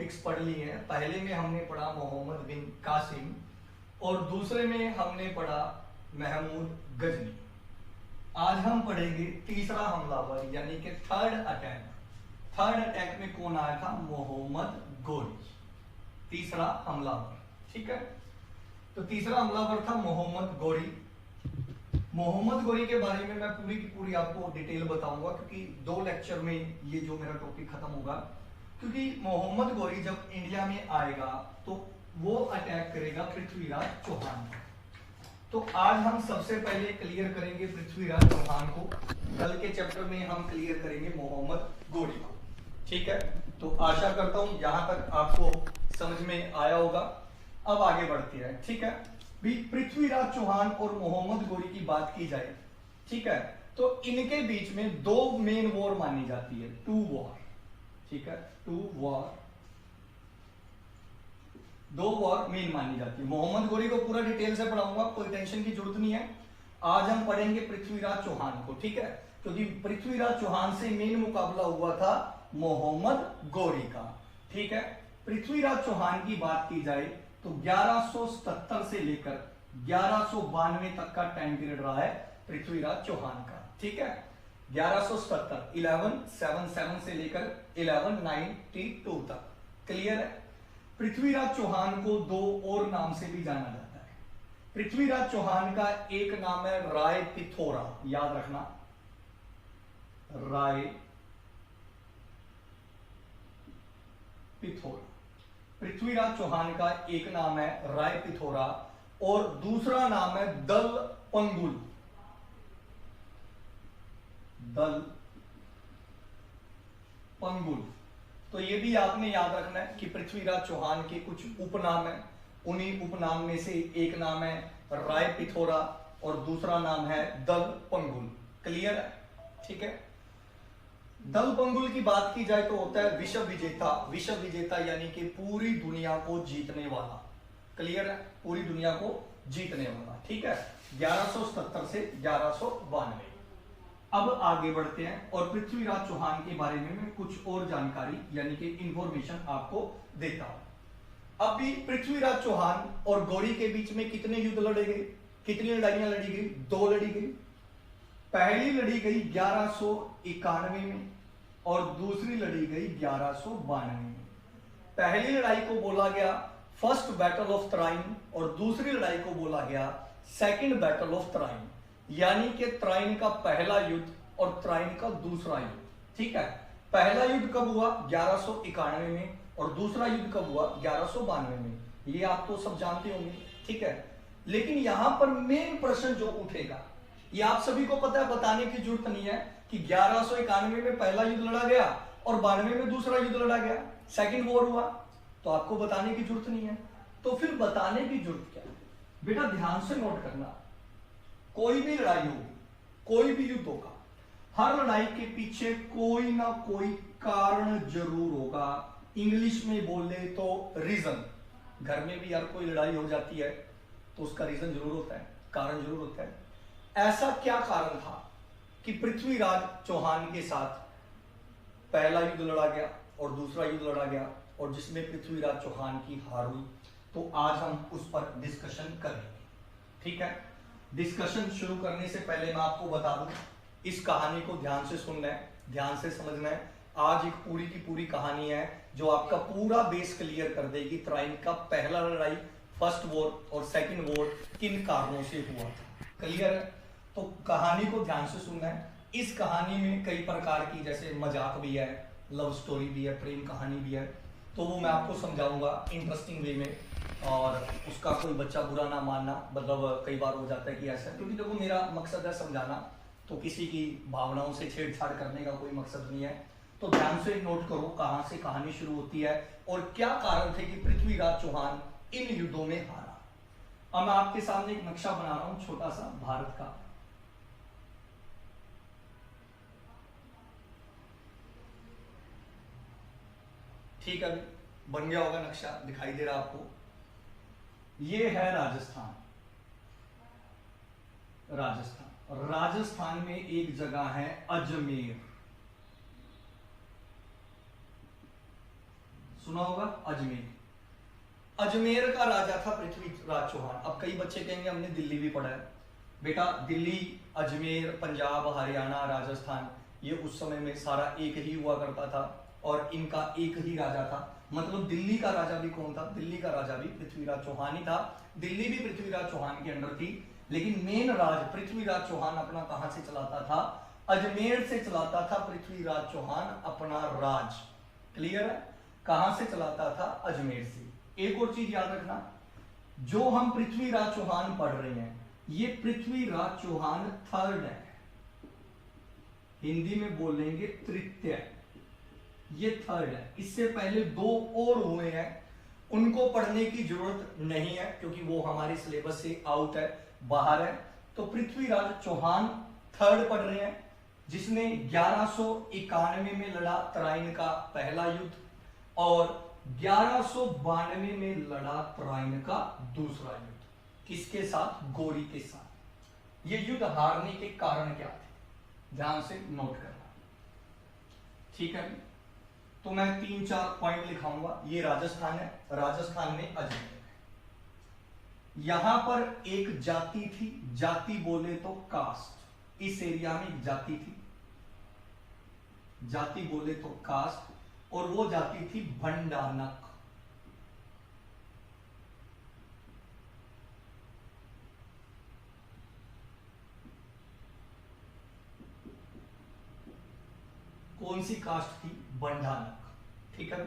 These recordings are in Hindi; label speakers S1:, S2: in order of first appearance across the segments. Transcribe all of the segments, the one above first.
S1: टॉपिक्स पढ़ लिए हैं। पहले में हमने पढ़ा मोहम्मद बिन कासिम और दूसरे में हमने पढ़ा महमूद गजनी। आज हम पढ़ेंगे तीसरा हमलावर यानी कि थर्ड अटैक। थर्ड अटैक में कौन आया था? मोहम्मद गोरी, तीसरा हमलावर। ठीक है, तो तीसरा हमलावर था मोहम्मद गोरी। मोहम्मद गोरी के बारे में मैं पूरी की पूरी आपको डिटेल बताऊंगा, क्योंकि 2 लेक्चर में ये जो मेरा टॉपिक खत्म होगा। क्योंकि मोहम्मद गोरी जब इंडिया में आएगा तो वो अटैक करेगा पृथ्वीराज चौहान। तो आज हम सबसे पहले क्लियर करेंगे पृथ्वीराज चौहान को, कल के चैप्टर में हम क्लियर करेंगे मोहम्मद गोरी को। ठीक है, तो आशा करता हूं यहां तक आपको समझ में आया होगा। अब आगे बढ़ते हैं। ठीक है, भी पृथ्वीराज चौहान और मोहम्मद गोरी की बात की जाए, ठीक है, तो इनके बीच में 2 मेन वॉर मानी जाती है, 2 वॉर। ठीक है, 2 वॉर, 2 वॉर मेन मानी जाती है। मोहम्मद गोरी को पूरा डिटेल से पढ़ाऊंगा, कोई टेंशन की जरूरत नहीं है। आज हम पढ़ेंगे पृथ्वीराज चौहान को। ठीक है, क्योंकि पृथ्वीराज चौहान से मेन मुकाबला हुआ था मोहम्मद गोरी का। ठीक है, पृथ्वीराज चौहान की बात की जाए तो 1177 से लेकर 1192 तक का टाइम पीरियड रहा है पृथ्वीराज चौहान का। ठीक है, 1177 1177 से लेकर 1192 तक। क्लियर है? पृथ्वीराज चौहान को 2 और नाम से भी जाना जाता है। पृथ्वीराज चौहान का एक नाम है राय पिथौरा, याद रखना, राय पिथौरा। पृथ्वीराज चौहान का एक नाम है राय पिथौरा और दूसरा नाम है दल पंगुल। दल पंगुल, तो ये भी आपने याद रखना है कि पृथ्वीराज चौहान के कुछ उपनाम है। उन्हीं उपनाम में से एक नाम है राय पिथौरा और दूसरा नाम है दल पंगुल। क्लियर है? ठीक है, दल पंगुल की बात की जाए तो होता है विश्व विजेता। विश्व विजेता यानी कि पूरी दुनिया को जीतने वाला। क्लियर है? पूरी दुनिया को जीतने वाला। ठीक है, 1177 से 1192। अब आगे बढ़ते हैं और पृथ्वीराज चौहान के बारे में मैं कुछ और जानकारी यानी कि इंफॉर्मेशन आपको देता हूं। अब भी पृथ्वीराज चौहान और गौरी के बीच में कितने युद्ध लड़े गए, कितनी लड़ाइयां लड़ी गई? 2 लड़ी गई। पहली लड़ी गई 1191 में और दूसरी लड़ी गई 1192 में। पहली लड़ाई को बोला गया फर्स्ट बैटल ऑफ त्राइन और दूसरी लड़ाई को बोला गया सेकंड बैटल ऑफ त्राइन, यानी कि त्राइन का पहला युद्ध और त्राइन का दूसरा युद्ध। ठीक है, पहला युद्ध कब हुआ? 1191 में और दूसरा युद्ध कब हुआ? 1192 में। ये आप तो सब जानते होंगे। ठीक है, लेकिन यहां पर मेन प्रश्न जो उठेगा, ये आप सभी को पता है, बताने की जरूरत नहीं है कि 1191 में पहला युद्ध लड़ा गया और 92 में दूसरा युद्ध लड़ा गया, सेकंड वॉर हुआ, तो आपको बताने की जरूरत नहीं है। तो फिर बताने की जरूरत क्या है? बेटा ध्यान से नोट करना, कोई भी लड़ाई होगी, कोई भी युद्ध होगा, हर लड़ाई के पीछे कोई ना कोई कारण जरूर होगा। इंग्लिश में बोले तो रीजन। घर में भी यार कोई लड़ाई हो जाती है तो उसका रीजन जरूर होता है, कारण जरूर होता है। ऐसा क्या कारण था कि पृथ्वीराज चौहान के साथ पहला युद्ध लड़ा गया और दूसरा युद्ध लड़ा गया और जिसमें पृथ्वीराज चौहान की हार हुई? तो आज हम उस पर डिस्कशन करेंगे। ठीक है, डिस्कशन शुरू करने से पहले मैं आपको बता दूं, इस कहानी को ध्यान से सुनना है, ध्यान से समझना है। आज एक पूरी की पूरी कहानी है जो आपका पूरा बेस क्लियर कर देगी त्राइन का पहला लड़ाई, फर्स्ट वॉर और सेकंड वॉर किन कारणों से हुआ था। क्लियर है? तो कहानी को ध्यान से सुनना है। इस कहानी में कई प्रकार की, जैसे मजाक भी है, लव स्टोरी भी है, प्रेम कहानी भी है, तो वो मैं आपको समझाऊंगा इंटरेस्टिंग वे में, और उसका कोई बच्चा बुरा ना मानना। मतलब कई बार हो जाता है कि ऐसा, क्योंकि देखो मेरा मकसद है समझाना, तो किसी की भावनाओं से छेड़छाड़ करने का कोई मकसद नहीं है। तो ध्यान से नोट करो कहां से कहानी शुरू होती है और क्या कारण थे कि पृथ्वीराज चौहान इन युद्धों में हारा। अब मैं आपके सामने एक नक्शा बना रहा हूं छोटा सा भारत का। ठीक है, बन गया होगा नक्शा, दिखाई दे रहा आपको। ये है राजस्थान। राजस्थान में एक जगह है अजमेर। सुना होगा अजमेर। अजमेर का राजा था पृथ्वीराज चौहान। अब कई बच्चे कहेंगे हमने दिल्ली भी पढ़ा है। बेटा दिल्ली, अजमेर, पंजाब, हरियाणा, राजस्थान, ये उस समय में सारा एक ही हुआ करता था और इनका एक ही राजा था। मतलब दिल्ली का राजा भी कौन था? दिल्ली का राजा भी पृथ्वीराज चौहान ही था। दिल्ली भी पृथ्वीराज चौहान के अंडर थी, लेकिन मेन राज पृथ्वीराज चौहान अपना कहां से चलाता था? अजमेर से चलाता था पृथ्वीराज चौहान अपना राज। क्लियर है? कहां से चलाता था? अजमेर से। एक और चीज याद रखना, जो हम पृथ्वीराज चौहान पढ़ रहे हैं ये पृथ्वीराज चौहान थर्ड है, हिंदी में बोलेंगे तृतीय, ये थर्ड है। इससे पहले दो और हुए हैं, उनको पढ़ने की जरूरत नहीं है क्योंकि वो हमारे सिलेबस से आउट है, बाहर है। तो पृथ्वीराज चौहान थर्ड पढ़ रहे हैं, जिसने 1191 में लड़ा तराइन का पहला युद्ध और 1192 में लड़ा तराइन का दूसरा युद्ध। किसके साथ? गोरी के साथ। ये युद्ध हारने के कारण क्या थे? ध्यान से नोट करना, ठीक है? तो मैं 3-4 पॉइंट लिखाऊंगा। ये राजस्थान है, राजस्थान में अजमेर है। यहां पर एक जाति थी, जाति बोले तो कास्ट। इस एरिया में एक जाति थी, जाति बोले तो कास्ट, और वो जाति थी भंडानक। कौन सी कास्ट थी? भंडानक। ठीक है,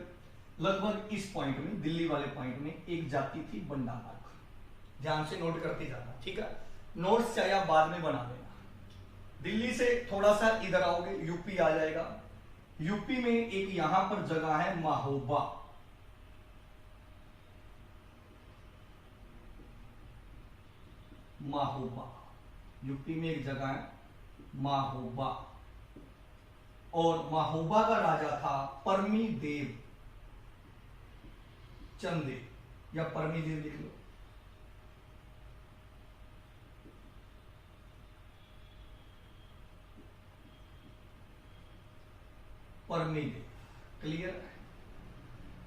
S1: लगभग इस पॉइंट में, दिल्ली वाले पॉइंट में एक जाति थी भंडानक। ध्यान से नोट करते जाना, ठीक है? नोट्स चाहे आप बाद में बना लेना। दिल्ली से थोड़ा सा इधर आओगे, यूपी आ जाएगा। यूपी में एक यहां पर जगह है महोबा। महोबा, यूपी में एक जगह है महोबा, और महोबा का राजा था परमी देव चंदेल, या परमी देव लिख लो। परमीदेव, क्लियर?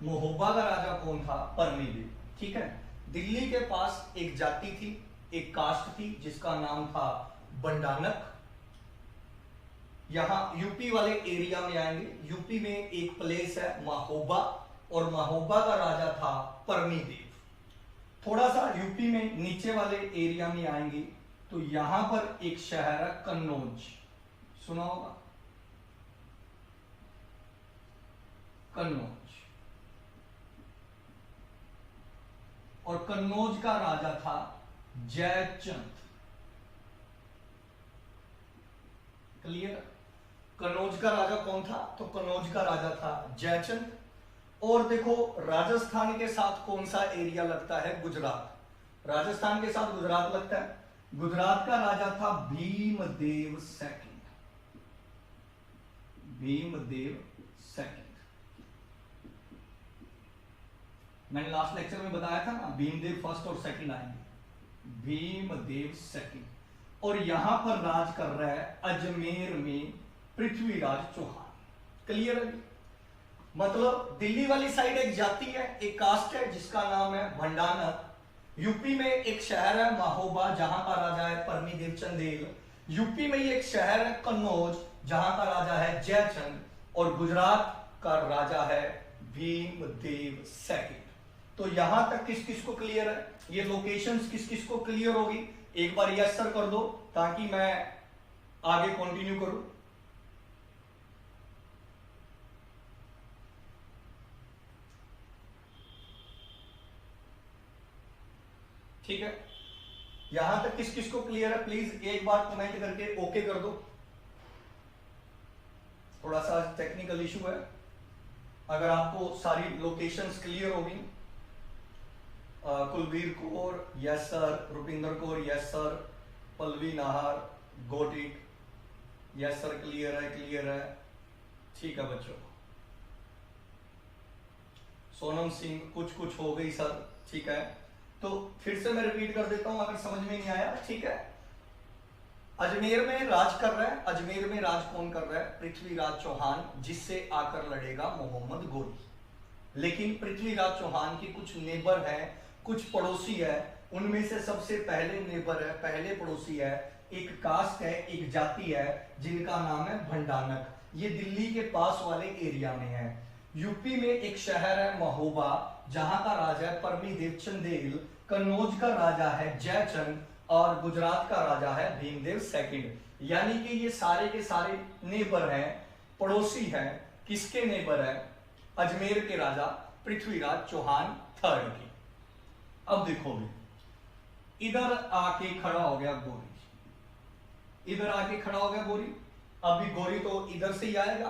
S1: महोबा का राजा कौन था? परमीदेव। ठीक है, दिल्ली के पास एक जाति थी, एक कास्ट थी जिसका नाम था भंडानक। यहां यूपी वाले एरिया में आएंगे, यूपी में एक प्लेस है महोबा, और महोबा का राजा था परमीदेव। थोड़ा सा यूपी में नीचे वाले एरिया में आएंगे तो यहां पर एक शहर है कन्नौज, सुना होगा कन्नौज, और कन्नौज का राजा था जयचंद। क्लियर? कन्नौज का राजा कौन था? तो कन्नौज का राजा था जयचंद। और देखो राजस्थान के साथ कौन सा एरिया लगता है? गुजरात। राजस्थान के साथ गुजरात लगता है। गुजरात का राजा था भीमदेव सेकंड। भीमदेव सेकंड, मैंने लास्ट लेक्चर में बताया था ना, भीमदेव फर्स्ट और सेकंड आएंगे। भीमदेव सेकंड, और यहां पर राज कर रहा है अजमेर में पृथ्वीराज चौहान। क्लियर है? मतलब दिल्ली वाली साइड एक जाति है, एक कास्ट है जिसका नाम है भंडानक। यूपी में एक शहर है महोबा जहां का राजा है परमीदेव चंदेल। यूपी में ही एक शहर है कन्नौज जहां का राजा है जयचंद, और गुजरात का राजा है भीमदेव सेकंड। तो यहां तक किस किस को क्लियर है? ये लोकेशंस किस किस को क्लियर होगी? एक बार यस सर कर दो ताकि मैं आगे कंटिन्यू करूं। ठीक है, यहां तक किस किस को क्लियर है? प्लीज एक बार कमेंट करके ओके कर दो। थोड़ा सा टेक्निकल इशू है। अगर आपको सारी लोकेशंस क्लियर होगी, Kulveer Kaur yes sir, Rupinder Kaur yes sir, Pallavi Nahar got it, yes sir, clear है, क्लियर है। ठीक है बच्चों, सोनम सिंह कुछ कुछ हो गई सर, ठीक है। तो फिर से मैं रिपीट कर देता हूं अगर समझ में नहीं आया, ठीक है। अजमेर में राज कर रहा है, अजमेर में राज कौन कर रहा है? पृथ्वीराज चौहान, जिससे आकर लड़ेगा मोहम्मद गोरी। लेकिन पृथ्वीराज चौहान के कुछ नेबर हैं, कुछ पड़ोसी है। उनमें से सबसे पहले नेबर है, पहले पड़ोसी है, एक कास्ट है, एक जाति है जिनका नाम है भंडानक। ये दिल्ली के पास वाले एरिया में है। यूपी में एक शहर है महोबा, जहां का राजा है परमीदेव चंदेल। कन्नौज का राजा है जयचंद और गुजरात का राजा है भीमदेव सेकंड। यानी कि ये सारे के सारे नेबर हैं, पड़ोसी हैं। किसके नेबर है? अजमेर के राजा पृथ्वीराज चौहान थर्ड के। अब देखोगे, इधर आके खड़ा हो गया गोरी, इधर आके खड़ा हो गया गोरी। अभी गोरी तो इधर से ही आएगा,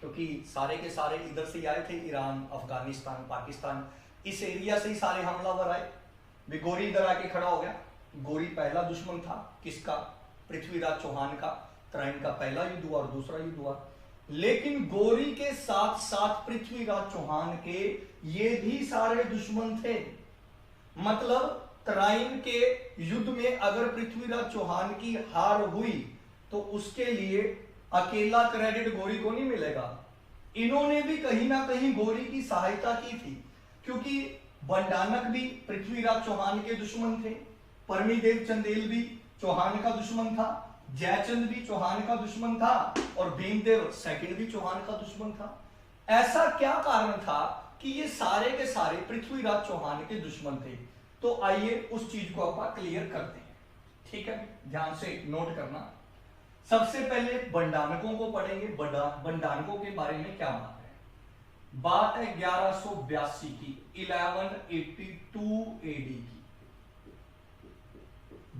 S1: क्योंकि सारे के सारे इधर से ही आए थे, ईरान, अफगानिस्तान, पाकिस्तान, इस एरिया से ही सारे हमलावर आए। भी गोरी इधर आके खड़ा हो गया। गोरी पहला दुश्मन था किसका? पृथ्वीराज चौहान का। तराइन का पहला युद्ध हुआ और दूसरा युद्ध हुआ। लेकिन गोरी के साथ साथ पृथ्वीराज चौहान के ये भी सारे दुश्मन थे। मतलब तराइन के युद्ध में अगर पृथ्वीराज चौहान की हार हुई तो उसके लिए अकेला क्रेडिट गोरी को नहीं मिलेगा। इन्होंने भी कहीं ना कहीं गोरी की सहायता की थी, क्योंकि बंडानक भी पृथ्वीराज चौहान के दुश्मन थे, परमीदेव चंदेल भी चौहान का दुश्मन था, जयचंद भी चौहान का दुश्मन था और भीमदेव सेकंड भी चौहान का दुश्मन था। ऐसा क्या कारण था कि ये सारे के सारे पृथ्वीराज चौहान के दुश्मन थे? तो आइए उस चीज को आप क्लियर करते हैं। ठीक है, ध्यान से नोट करना। सबसे पहले बंडानकों को पढ़ेंगे। बंडानकों के बारे में क्या बात है? बात है 1182 की, 1182 एडी की,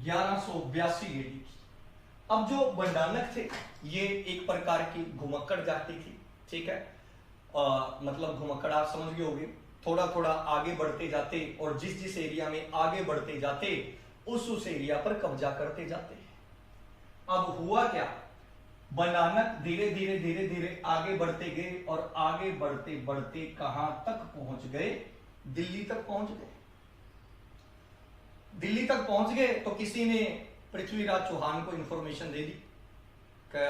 S1: 1182 एडी की। अब जो बंडानक थे ये एक प्रकार की घुमक्कड़ जाति थी। ठीक है, मतलब घुमक्कड़ आप समझ गए होंगे। थोड़ा थोड़ा आगे बढ़ते जाते और जिस जिस एरिया में आगे बढ़ते जाते उस एरिया पर कब्जा करते जाते। अब हुआ क्या? बंडानक धीरे धीरे धीरे धीरे आगे बढ़ते गए और आगे बढ़ते बढ़ते कहां तक पहुंच गए? दिल्ली तक पहुंच गए। दिल्ली तक पहुंच गए तो किसी ने पृथ्वीराज चौहान को इंफॉर्मेशन दे दी कि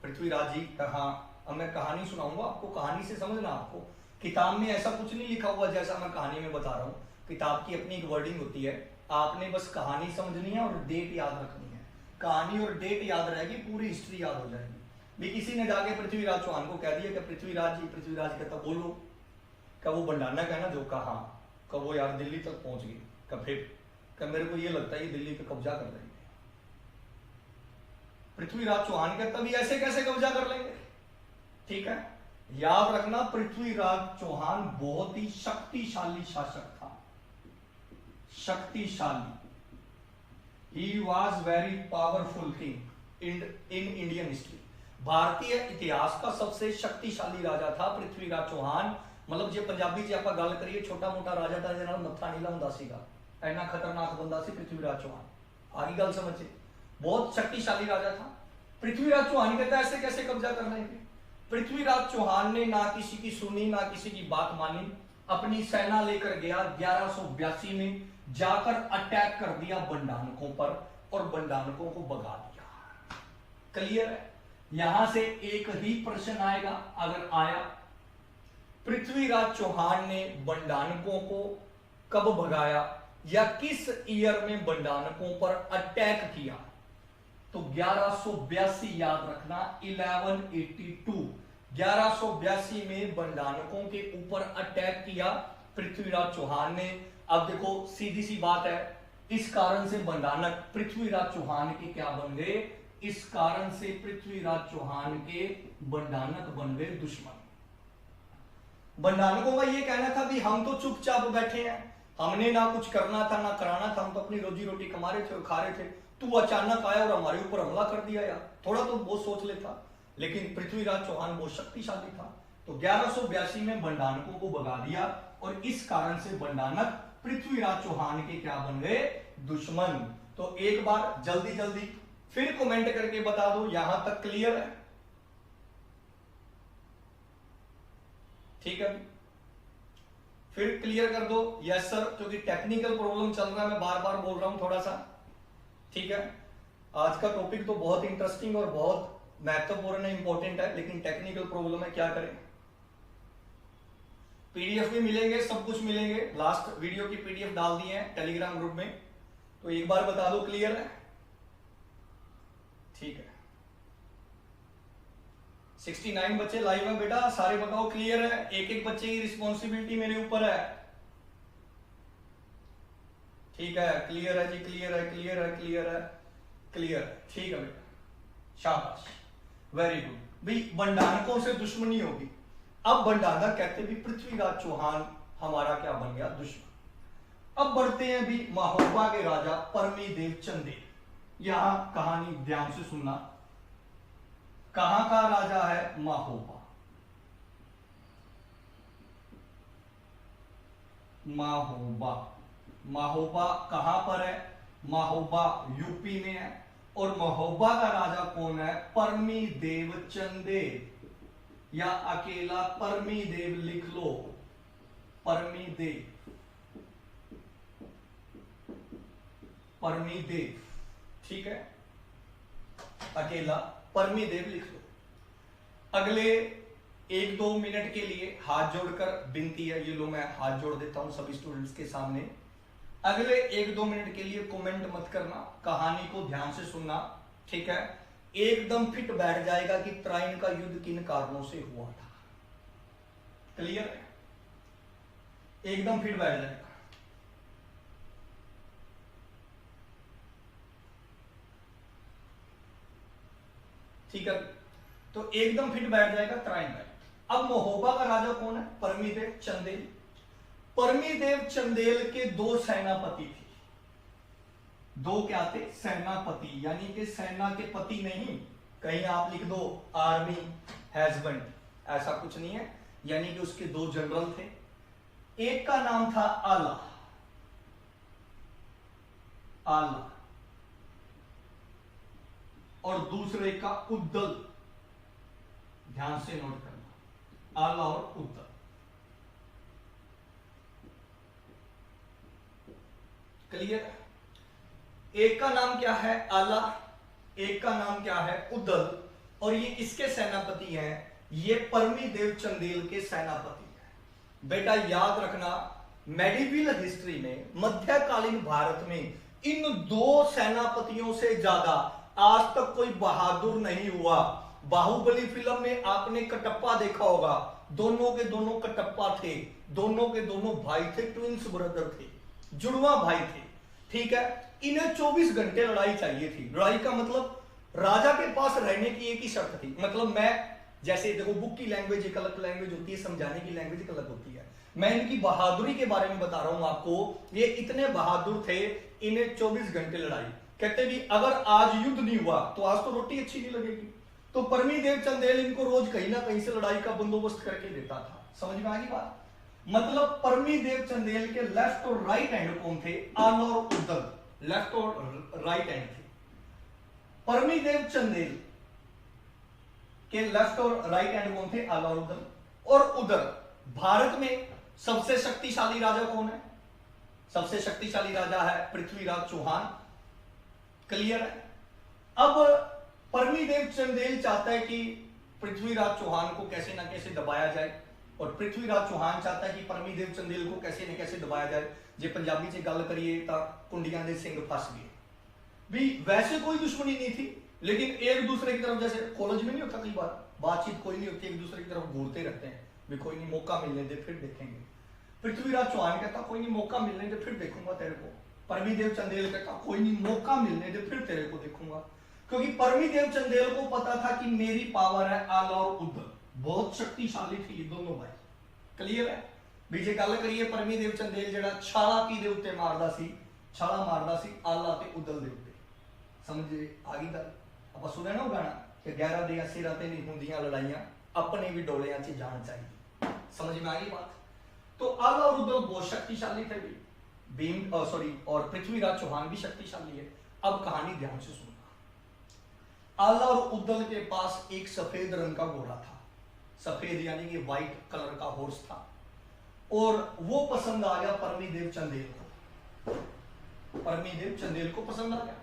S1: पृथ्वीराज जी कहां। अब मैं कहानी सुनाऊंगा आपको, कहानी से समझना। आपको किताब में ऐसा कुछ नहीं लिखा हुआ जैसा मैं कहानी में बता रहा हूं। किताब की अपनी एक वर्डिंग होती है, आपने बस कहानी समझनी है और डेट याद रखनी है। कहानी और डेट याद रहेगी, पूरी हिस्ट्री याद हो जाएगी। भी किसी ने जाके पृथ्वीराज चौहान को कह दिया कि पृथ्वीराज जी, पृथ्वीराज कहता बोलो क्या वो बंडानक है ना जो कहा, कब वो यार दिल्ली तक पहुंच गई, कब फिर कब मेरे को ये लगता है ये दिल्ली पे कब्जा कर लेंगे। पृथ्वीराज चौहान कहता भी ऐसे कैसे कब्जा कर लेंगे? ठीक है, याद रखना पृथ्वीराज चौहान बहुत ही शक्तिशाली शासक था। शक्तिशाली, he was very powerful king in Indian history. भारतीय इतिहास का सबसे शक्तिशाली राजा था पृथ्वीराज चौहान। मतलब जे पंजाबी च आपां गल करिए, छोटा मोटा राजा था जिहदे नाल मत्था नहीं लाउंदा सीगा, इन्ना खतरनाक बंदा सी पृथ्वीराज चौहान। आगे गल समझे, बहुत शक्तिशाली राजा था। पृथ्वीराज चौहान कहता है ऐसे कैसे कब्जा कर लेंगे? पृथ्वीराज चौहान ने ना किसी की सुनी ना किसी की बात मानी, अपनी सेना लेकर गया 1182 में, जाकर अटैक कर दिया बंडानकों पर और बंडानकों को भगा दिया। क्लियर है? यहां से एक ही प्रश्न आएगा, अगर आया, पृथ्वीराज चौहान ने बंडानकों को कब भगाया या किस ईयर में बंडानकों पर अटैक किया? तो 1182 याद रखना, 1182, 1182 में बंडानकों के ऊपर अटैक किया पृथ्वीराज चौहान ने। अब देखो सीधी सी बात है, इस कारण से बंडानक पृथ्वीराज चौहान के क्या बन गए? इस कारण से पृथ्वीराज चौहान के बंडानक बन गए दुश्मन। बंडानकों का ये कहना था भी हम तो चुपचाप बैठे हैं, हमने ना कुछ करना था ना कराना था, हम तो अपनी रोजी रोटी कमा रहे थे और खा रहे थे, तू अचानक आया और हमारे ऊपर हमला कर दिया। यार थोड़ा तो वो सोच लेता। लेकिन पृथ्वीराज चौहान बहुत शक्तिशाली था, तो 1182 में बंडानकों को भगा दिया और इस कारण से बंडानक पृथ्वीराज चौहान के क्या बन गए? दुश्मन। तो एक बार जल्दी जल्दी फिर कमेंट करके बता दो, यहां तक क्लियर है? ठीक है, फिर क्लियर कर दो यस सर, क्योंकि टेक्निकल प्रॉब्लम चल रहा है, मैं बार बार बोल रहा हूं थोड़ा सा। ठीक है, आज का टॉपिक तो बहुत इंटरेस्टिंग और बहुत महत्वपूर्ण है, इंपॉर्टेंट है, लेकिन टेक्निकल प्रॉब्लम है, क्या करें? पीडीएफ भी मिलेंगे, सब कुछ मिलेंगे। लास्ट वीडियो की पीडीएफ डाल दिए हैं टेलीग्राम ग्रुप में, तो एक बार बता दो क्लियर है? ठीक है। 69 बच्चे लाइव में बेटा, सारे बताओ क्लियर है? एक एक बच्चे की रिस्पॉन्सिबिलिटी मेरे ऊपर है। ठीक है, क्लियर है जी, क्लियर है, क्लियर है, क्लियर है, क्लियर है। ठीक है बेटा, शाबाश, वेरी गुड। भाई बंडानकों से दुश्मनी होगी। अब बंडाना कहते भी पृथ्वीराज चौहान हमारा क्या बन गया? दुश्मन। अब बढ़ते हैं भी महोबा के राजा परमी देव चंदेल। यहां कहानी ध्यान से सुनना। कहां का राजा है? महोबा। महोबा, महोबा कहां पर है? महोबा यूपी में है। और महोबा का राजा कौन है? परमी देव चंदेल, या अकेला परमी देव लिख लो, परमी देव, परमी देव। ठीक है, अकेला परमी देव लिख लो। अगले 1-2 मिनट के लिए हाथ जोड़कर विनती है, ये लो मैं हाथ जोड़ देता हूं सभी स्टूडेंट्स के सामने। अगले 1-2 मिनट के लिए कमेंट मत करना, कहानी को ध्यान से सुनना। ठीक है, एकदम फिट बैठ जाएगा कि त्राइन का युद्ध किन कारणों से हुआ था। क्लियर है? एकदम फिट बैठ जाएगा। ठीक है, तो एकदम फिट बैठ जाएगा त्राइन का। अब महोबा का राजा कौन है? परमीदेव चंदेल। परमीदेव चंदेल के 2 सेनापति थे। 2 क्या थे? सेनापति, यानी कि सेना के पति नहीं। कहीं आप लिख दो आर्मी हैजबैंड, ऐसा कुछ नहीं है। यानी कि उसके 2 जनरल थे। एक का नाम था आला, आला, और दूसरे का उद्दल। ध्यान से नोट करना, आला और उद्दल। क्लियर? एक का नाम क्या है? आला, एक का नाम क्या है? उद्दल। और ये किसके सेनापति हैं? ये परमी देव चंदेल के सेनापति हैं। बेटा याद रखना, मेडिवल हिस्ट्री में, मध्यकालीन भारत में, इन 2 सेनापतियों से ज्यादा आज तक कोई बहादुर नहीं हुआ। बाहुबली फिल्म में आपने कटप्पा देखा होगा, दोनों के दोनों कटप्पा थे, दोनों के दोनों भाई थे, ट्विंस ब्रदर थे, जुड़वा भाई थे। ठीक है, इन्हें 24 घंटे लड़ाई चाहिए थी। लड़ाई का मतलब राजा के पास रहने की एक ही शर्त थी। मतलब मैं, जैसे देखो बुक की लैंग्वेज एक अलग लैंग्वेज होती है, समझाने की लैंग्वेज एक अलग होती है। मैं इनकी बहादुरी के बारे में बता रहा हूं आपको। ये इतने बहादुर थे, इन्हें 24 घंटे लड़ाई। कहते भी अगर आज युद्ध नहीं हुआ तो आज तो रोटी अच्छी नहीं लगेगी। तो परमी देव चंदेल इनको रोज कहीं ना कहीं से लड़ाई का बंदोबस्त करके देता था। समझ में आ गई बात? मतलब परमी देव चंदेल के लेफ्ट और राइट हैंड कौन थे? आला और उद्दल, लेफ्ट और राइट हैंड थे। परमी देव चंदेल के लेफ्ट और राइट हैंड कौन थे? आला और उद्दल। और उधर भारत में सबसे शक्तिशाली राजा कौन है? सबसे शक्तिशाली राजा है पृथ्वीराज चौहान। क्लियर है? अब परमी देव चंदेल चाहता है कि पृथ्वीराज चौहान को कैसे ना कैसे दबाया जाए, और पृथ्वीराज चौहान चाहता है कि परमी देव चंदेल को कैसे न कैसे दबाया जाए। जे पंजाबी से गल करिए तो कुंडियां दे सिंह फस गए भी। वैसे कोई दुश्मनी नहीं थी, लेकिन एक दूसरे की तरफ, जैसे कॉलेज में नहीं होता कई बार बातचीत कोई नहीं होती, एक दूसरे की तरफ घूरते रहते हैं भी कोई नहीं, मौका मिलने दे फिर देखेंगे। पृथ्वीराज चौहान कहता कोई नहीं, मौका मिलने दे फिर देखूंगा तेरे को। परमी देव चंदेल कहता कोई नहीं, मौका मिलने दे फिर तेरे को देखूंगा। क्योंकि परमी देव चंदेल को पता था कि मेरी पावर है आला और उद्दल, बहुत शक्तिशाली थी ये दोनों भाई। क्लियर है? बीजे गल करिए परमी देव चंदेल जड़ा छाला की दे उत्ते मारदा सी, छाला मारदा सी आला ते उद्दल दे उत्ते। समझे आ गई गल? आप सुने ना गाना कि 11 दियां सिरां ते नहीं हुंदियां लड़ाइयां, अपने भी डोलियां च जान चाहिए। समझ में आ गई बात? तो आला और उद्दल बहुत शक्तिशाली थे भी। भीम और पृथ्वीराज चौहान भी शक्तिशाली है। अब कहानी ध्यान से सुनना। आला और उद्दल के पास एक सफेद रंग का घोड़ा था, सफेद यानी कि व्हाइट कलर का हॉर्स था, और वो पसंद आ गया परमी देव चंदेल को। परमी देव चंदेल को पसंद आ गया,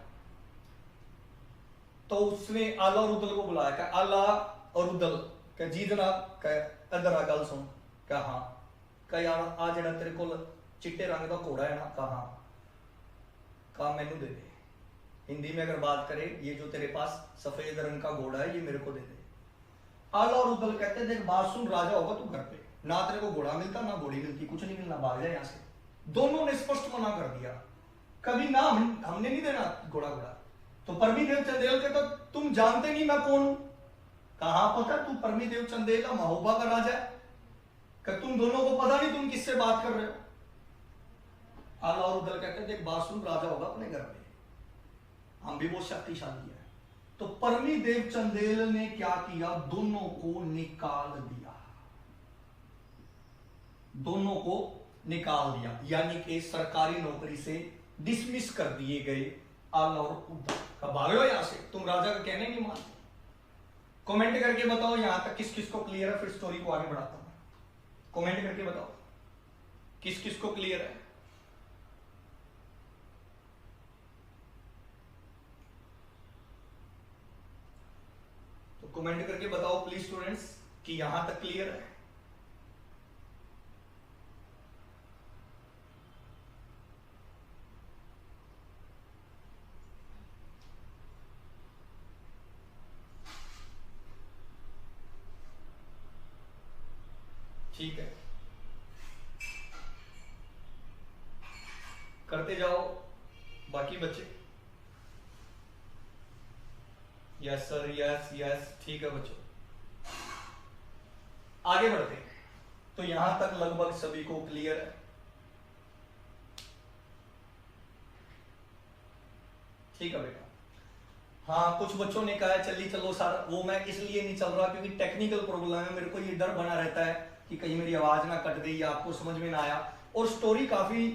S1: तो उसने आला और उद्दल को बुलाया। कहा आला और उद्दल, कहा जी जनाब, कहा इधर आ गल सुन। कहा हाँ। कहा यार आ जड़ा तेरे को चिट्टे रंग का घोड़ा है ना, कहा मैनू दे दे। हिंदी में अगर बात करें, ये जो तेरे पास सफेद रंग का घोड़ा है ये मेरे को दे दे। आला और उदल कहते देख बात सुन, राजा होगा तू घर पे, ना तेरे को घोड़ा मिलता ना घोड़ी मिलती, कुछ नहीं मिलना, भाग जाए यहाँ से। दोनों ने स्पष्ट मना कर दिया, कभी ना हमने नहीं देना घोड़ा। तो परमीदेव चंदेल के तो तुम जानते नहीं मैं कौन हूं, कहां पता तू परमीदेव चंदेल का महोबा का राजा है, कि तुम दोनों को पता नहीं तुम किससे बात कर रहे हो। आला और उदल कहते देख बात सुन, राजा होगा अपने घर पे, हम भी बहुत शक्तिशाली है। तो परमीदेव चंदेल ने क्या किया, दोनों को निकाल दिया, दोनों को निकाल दिया, यानी कि सरकारी नौकरी से डिसमिस कर दिए गए आला और उदल। कब भागो यहां से, तुम राजा का कहने नहीं मानते। कमेंट करके बताओ यहां तक किस किस को क्लियर है, फिर स्टोरी को आगे बढ़ाता हूं। कमेंट करके बताओ किस किस को क्लियर है। तो कमेंट करके बताओ प्लीज स्टूडेंट्स कि यहां तक क्लियर है। ठीक है, करते जाओ बाकी बच्चे। यस सर, यस यस, ठीक है बच्चों, आगे बढ़ते हैं। तो यहां तक लगभग सभी को क्लियर है। ठीक है बेटा, हाँ कुछ बच्चों ने कहा चलिए चलो सर, वो मैं इसलिए नहीं चल रहा क्योंकि टेक्निकल प्रॉब्लम है, मेरे को ये डर बना रहता है कि कहीं मेरी आवाज ना कट गई, आपको समझ में ना आया, और स्टोरी काफी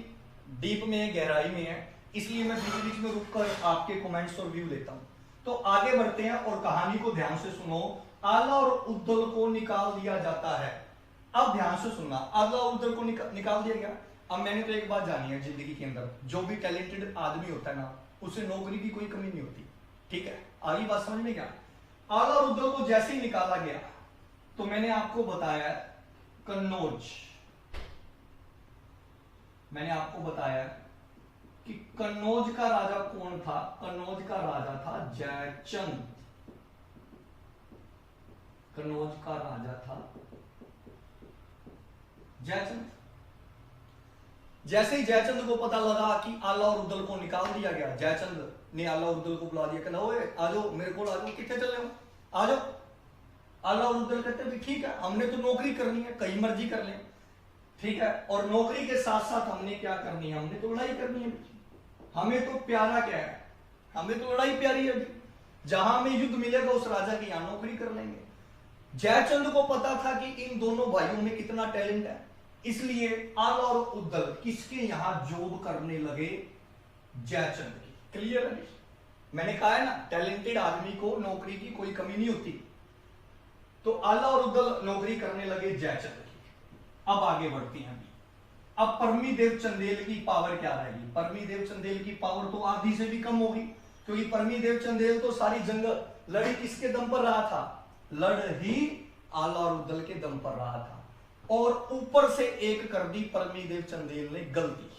S1: डीप में है, गहराई में है, इसलिए मैं बीच बीच में रुककर आपके कमेंट्स और व्यू लेता हूं। तो आगे बढ़ते हैं और कहानी को ध्यान से सुनो। आला और उद्दल को निकाल दिया जाता है। अब ध्यान से सुनना, आला और उद्दल को निकाल दिया गया। अब मैंने तो एक बात जानी है जिंदगी के अंदर, जो भी टैलेंटेड आदमी होता है ना, उसे नौकरी की कोई कमी नहीं होती। ठीक है, आगे बात समझ में क्या। आला और उद्दल को जैसे ही निकाला गया तो मैंने आपको बताया कन्नौज, मैंने आपको बताया कि कन्नौज का राजा कौन था। कन्नौज का राजा था जयचंद। कन्नौज का राजा था जयचंद। जैसे ही जयचंद को पता लगा कि आला और उदल को निकाल दिया गया, जयचंद ने आला और उदल को बुला दिया, कहना ओए आ जाओ मेरे को, आ जाओ, कितने चले हो, आ जाओ। आला और उदल कहते हैं ठीक है, हमने तो नौकरी करनी है, कहीं मर्जी कर लें, ठीक है, और नौकरी के साथ साथ हमने क्या करनी है, हमने तो लड़ाई करनी है। हमें तो प्यारा क्या है, हमें तो लड़ाई प्यारी है, जहां हमें युद्ध मिलेगा उस राजा की यहां नौकरी कर लेंगे। जयचंद को पता था कि इन दोनों भाइयों में कितना टैलेंट है, इसलिए आला और उद्दल किसके यहां जॉब करने लगे, जयचंद की। क्लियर है, मैंने कहा है ना टैलेंटेड आदमी को नौकरी की कोई कमी नहीं होती। तो आला और उद्दल नौकरी करने लगे जयचंद की। अब आगे बढ़ती हैं। अब परमीदेव चंदेल की पावर क्या रहेगी। परमीदेव चंदेल की पावर तो आधी से भी कम होगी, क्योंकि परमीदेव चंदेल तो सारी जंग लड़ी किसके दम पर रहा था, लड़ ही आला और उद्दल के दम पर रहा था। और ऊपर से एक कर दी परमीदेव चंदेल ने गलती।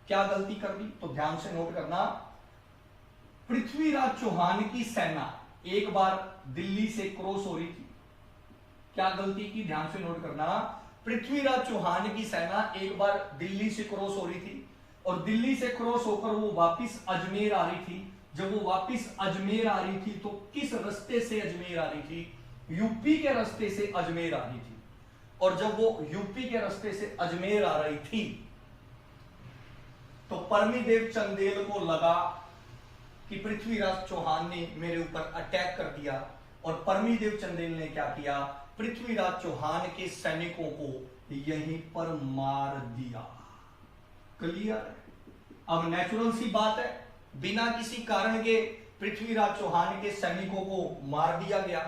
S1: क्या गलती कर दी, तो ध्यान से नोट करना। पृथ्वीराज चौहान की सेना एक बार दिल्ली से क्रॉस हो रही थी। क्या गलती की, ध्यान से नोट करना। पृथ्वीराज चौहान की सेना एक बार दिल्ली से क्रॉस हो रही थी, और दिल्ली से क्रॉस होकर वो वापिस अजमेर आ रही थी। जब वो वापिस अजमेर आ रही थी तो किस रास्ते से अजमेर आ रही थी, यूपी के रास्ते से अजमेर आ रही थी। और जब वो यूपी के रास्ते से अजमेर आ रही थी तो परमीदेव चंदेल को लगा कि पृथ्वीराज चौहान ने मेरे ऊपर अटैक कर दिया, और परमीदेव चंदेल ने क्या किया, पृथ्वीराज चौहान के सैनिकों को यहीं पर मार दिया। क्लियर। अब नेचुरल सी बात है, बिना किसी कारण के पृथ्वीराज चौहान के सैनिकों को मार दिया गया।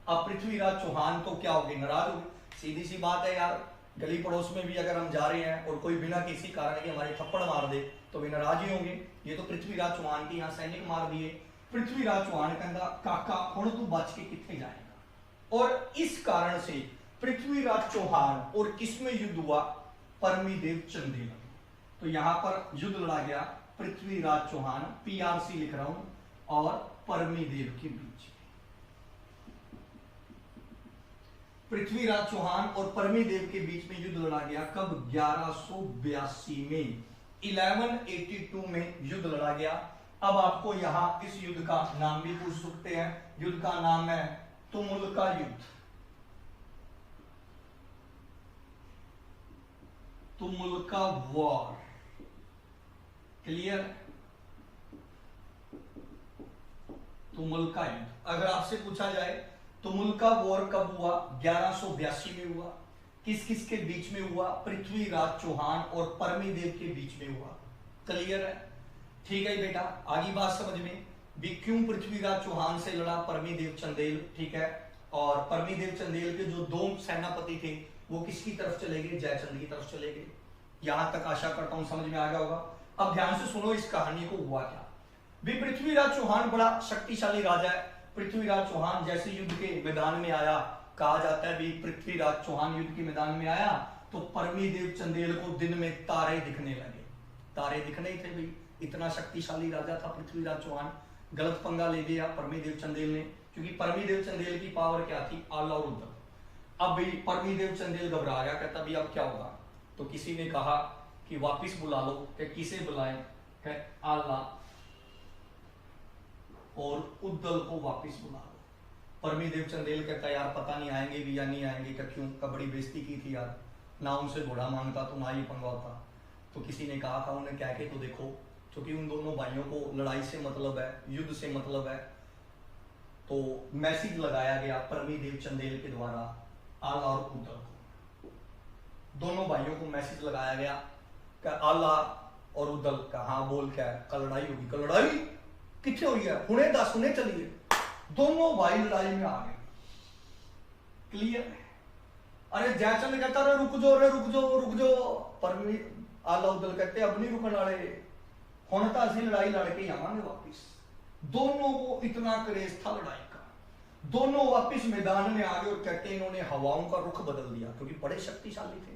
S1: अब पृथ्वीराज चौहान तो क्या हो गए, नाराज हो गए। सीधी सी बात है यार, गली पड़ोस में भी अगर हम जा रहे हैं और कोई बिना किसी कारण के हमारे थप्पड़ मार दे तो भी नाराज ही होंगे। ये तो पृथ्वीराज चौहान के यहाँ सैनिक मार दिए। पृथ्वीराज चौहान कहता काका हुण तू बच के कितने जाएगा। और इस कारण से पृथ्वीराज चौहान और किसमें युद्ध हुआ, परमीदेव चंदेल। तो यहां पर युद्ध लड़ा गया पृथ्वीराज चौहान, पीआरसी लिख रहा हूं, और परमीदेव के बीच। पृथ्वीराज चौहान और परमीदेव के बीच में युद्ध लड़ा गया कब? 1182 में, 1182 में युद्ध लड़ा गया। अब आपको यहां इस युद्ध का नाम भी पूछ सकते हैं। युद्ध का नाम है तुमुल युद्ध। तुमुल वॉर। क्लियर? तुमुल युद्ध। अगर आपसे पूछा जाए तुमुल वॉर कब हुआ? 1182 में हुआ। किस किस के बीच में हुआ? पृथ्वीराज चौहान और परमीदेव के बीच में हुआ। क्लियर है? ठीक है बेटा, आगे बात समझ में भी क्यों पृथ्वीराज चौहान से लड़ा परमीदेव चंदेल। ठीक है, और परमीदेव चंदेल के जो दो सेनापति थे वो किसकी तरफ चले गए? जयचंद की तरफ चले गए। यहां तक आशा करता हूं समझ में आ गया होगा। अब ध्यान से सुनो इस कहानी को, हुआ क्या। भी पृथ्वीराज चौहान बड़ा शक्तिशाली राजा है। पृथ्वीराज चौहान जैसे युद्ध के मैदान में आया, कहा जाता है भी पृथ्वीराज चौहान युद्ध के मैदान में आया तो परमीदेव चंदेल को दिन में तारे दिखने लगे। तारे दिखने ही थे भाई, इतना शक्तिशाली राजा था पृथ्वीराज चौहान। गलत पंगा ले लिया परमीदेव चंदेल ने, क्योंकि परमीदेव चंदेल की पावर क्या थी? आला और उद्धव। अब भाई परमीदेव चंदेल घबरा गया, कहता भी अब क्या होगा। तो किसी ने कहा कि वापिस बुला लो। किसे बुलाएं? आला और उद्दल को वापिस बुला लो। परमीदेव चंदेल कहता यार पता नहीं आएंगे भी या नहीं आएंगे, क्या क्यों का बड़ी बेइज्जती की थी यार, ना उनसे घोड़ा मांगता तो ना ही पंगा होता। तो किसी ने कहा था उन्हें कह के तो देखो, क्योंकि उन दोनों भाइयों को लड़ाई से मतलब है, युद्ध से मतलब है। तो मैसेज लगाया गया परमीदेव चंदेल के द्वारा आला और उद्दल को। दोनों भाइयों को मैसेज लगाया गया कि आला और उद्दल का, हाँ बोल क्या है, कल लड़ाई होगी। कल लड़ाई कितने हुई है? हुणे 10 हुणे चलिए। दोनों भाई लड़ाई में आ गए। क्लियर है? अरे जयचंद कहता रे रुक जाओ, रे रुक जाओ, रुक जाओ। परमी आला उद्दल कहते अब नहीं रुकने वाले, हुण तो असि लड़ाई लड़के आवांगे वापिस। दोनों को इतना क्रेज था लड़ाई का, दोनों वापिस मैदान में आ गए और कहते इन्होंने हवाओं का रुख बदल दिया, क्योंकि बड़े शक्तिशाली थे।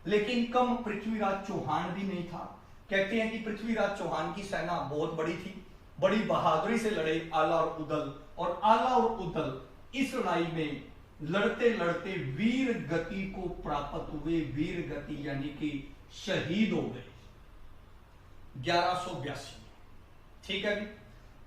S1: लेकिन कम पृथ्वीराज चौहान भी नहीं था। कहते हैं कि पृथ्वीराज चौहान की सेना बहुत बड़ी थी, बड़ी बहादुरी से लड़े आला और उद्दल, और आला और उद्दल इस लड़ाई में लड़ते लड़ते वीर गति को प्राप्त हुए। वीर गति यानी कि शहीद हो गए 1182 में। ठीक है,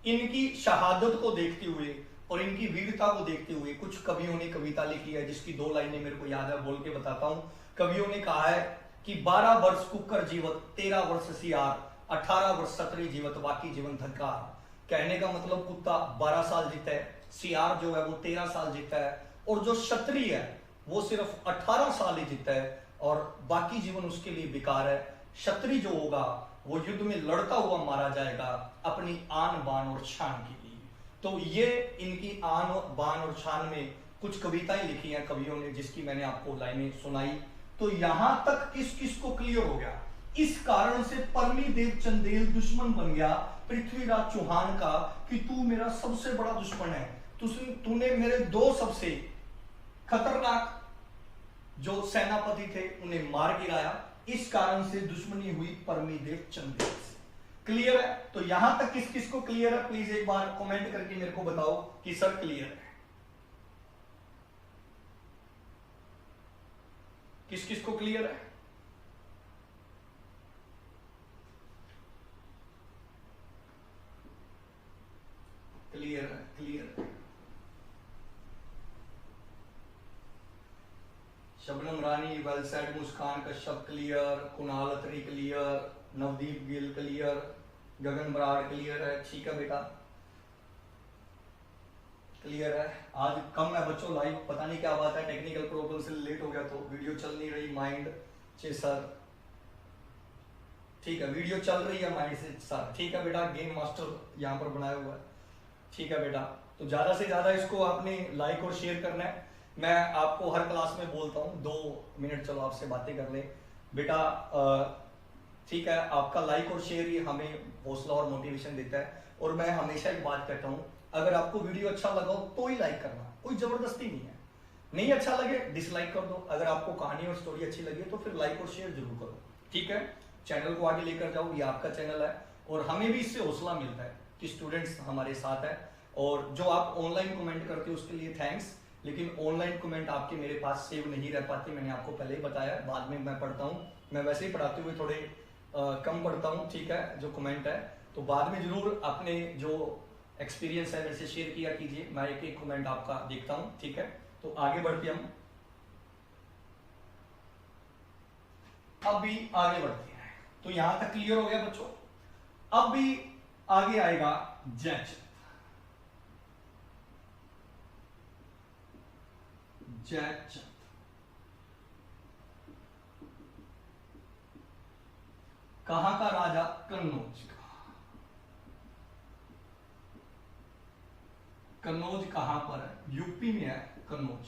S1: इनकी शहादत को देखते हुए और इनकी वीरता को देखते हुए कुछ कवियों ने कविता लिखी है, जिसकी 2 लाइनें मेरे को याद है, बोल के बताता हूं। कवियों ने कहा है कि 12 वर्ष कुकर जीवत, 13 वर्ष सियार, 18 वर्ष क्षत्रिय जीवत, बाकी जीवन धक्कार। कहने का मतलब कुत्ता 12 साल जीता है, सियार जो है वो 13 साल जीता है, और जो क्षत्रिय है वो सिर्फ 18 साल ही जीता है, और बाकी जीवन उसके लिए बेकार है। क्षत्रिय जो होगा वो युद्ध में लड़ता हुआ मारा जाएगा अपनी आन बान और शान के लिए। तो ये इनकी आन बान और शान में कुछ कविताएं लिखी हैं कवियों ने, जिसकी मैंने आपको लाइनें सुनाई। तो यहां तक किस किस को क्लियर हो गया। इस कारण से परमीदेव चंदेल दुश्मन बन गया पृथ्वीराज चौहान का, कि तू मेरा सबसे बड़ा दुश्मन है, तूने मेरे 2 सबसे खतरनाक जो सेनापति थे उन्हें मार गिराया। इस कारण से दुश्मनी हुई परमीदेव चंदेल से। क्लियर है? तो यहां तक किस किस को क्लियर है? प्लीज एक बार कमेंट करके मेरे को बताओ कि सर क्लियर है। किस किस को क्लियर है? क्लियर है, क्लियर है। शबनम रानी वेल सेड, मुस्कान कश्यप क्लियर, कुणाल अत्री क्लियर, नवदीप गिल क्लियर, गगन बराड़ क्लियर है। ठीक है बेटा, क्लियर है। आज कम है बच्चों लाइव, पता नहीं क्या बात है, टेक्निकल प्रॉब्लम से लेट हो गया तो वीडियो चल नहीं रही। माइंड से सर, ठीक है वीडियो चल रही है माइंड से सर। ठीक है बेटा, गेम मास्टर यहाँ पर बनाया हुआ है। ठीक है बेटा, तो ज्यादा से ज्यादा इसको आपने लाइक और शेयर करना है। मैं आपको हर क्लास में बोलता हूँ 2 मिनट चलो आपसे बातें कर ले बेटा। ठीक है, आपका लाइक और शेयर ही हमें हौसला और मोटिवेशन देता है। और मैं हमेशा एक बात कहता हूँ, अगर आपको वीडियो अच्छा लगा हो तो ही लाइक करना, कोई जबरदस्ती नहीं है। नहीं अच्छा लगे डिसलाइक कर दो, अगर आपको कहानी और स्टोरी अच्छी लगी तो फिर लाइक और शेयर जरूर करो, ठीक है। चैनल को आगे लेकर जाओ, ये आपका चैनल है और हमें भी इससे हौसला मिलता है कि स्टूडेंट्स हमारे साथ है। और जो आप ऑनलाइन कमेंट करते हो उसके लिए थैंक्स, लेकिन ऑनलाइन कमेंट आपके मेरे पास सेव नहीं रह पाते, मैंने आपको पहले ही बताया, बाद में मैं पढ़ता हूँ, मैं वैसे ही पढ़ाते हुए थोड़े कम पढ़ता हूँ, ठीक है, जो कमेंट है, तो बाद में जरूर अपने जो एक्सपीरियंस है मेरे से शेयर किया कीजिए, मैं एक एक कमेंट आपका देखता हूँ, ठीक है। तो आगे बढ़ते हम, अब भी आगे बढ़ते हैं, तो यहां तक क्लियर हो गया बच्चों। अब भी आगे आएगा जयचंद। जयचंद कहां का राजा? कन्नौज का। कन्नौज कहां पर है? यूपी में है कन्नौज,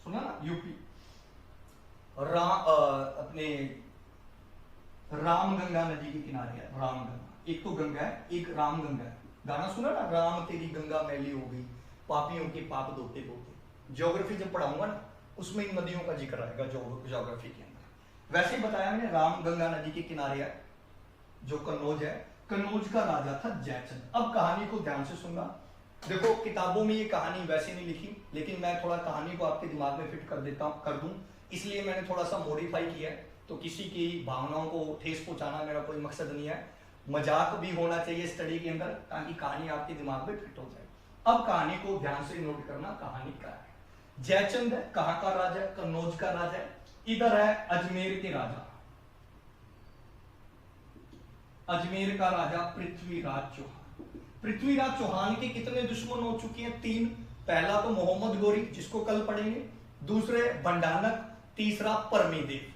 S1: सुना ना, यूपी। अपने रामगंगा नदी के किनारे है, रामगंगा, एक तो गंगा है, एक रामगंगा है। गाना सुना ना, राम तेरी गंगा मैली हो गई, पापियों के पाप धोते धोते। ज्योग्राफी जब पढ़ाऊंगा ना उसमें इन नदियों का जिक्र आएगा ज्योग्राफी के अंदर। वैसे ही बताया मैंने, रामगंगा नदी के किनारे है जो कन्नौज है। कन्नौज का राजा था जयचंद। अब कहानी को ध्यान से सुनना। देखो किताबों में ये कहानी वैसे नहीं लिखी, लेकिन मैं थोड़ा कहानी को आपके दिमाग में फिट कर दूं, इसलिए मैंने थोड़ा सा मॉडिफाई किया है। तो किसी की भावनाओं को ठेस पहुंचाना मेरा कोई मकसद नहीं है, मजाक भी होना चाहिए स्टडी के अंदर, ताकि कहानी आपके दिमाग में फिट हो जाए। अब कहानी को ध्यान से नोट करना, कहानी क्या है। जयचंद है, कहां का राजा? कन्नौज का राजा है। इधर है अजमेर के राजा, अजमेर का राजा पृथ्वीराज चौहान। पृथ्वीराज चौहान के कितने दुश्मन हो चुके हैं? 3। पहला तो मोहम्मद गोरी, जिसको कल पढ़ेंगे, दूसरे भंडानक, तीसरा परमीदेव।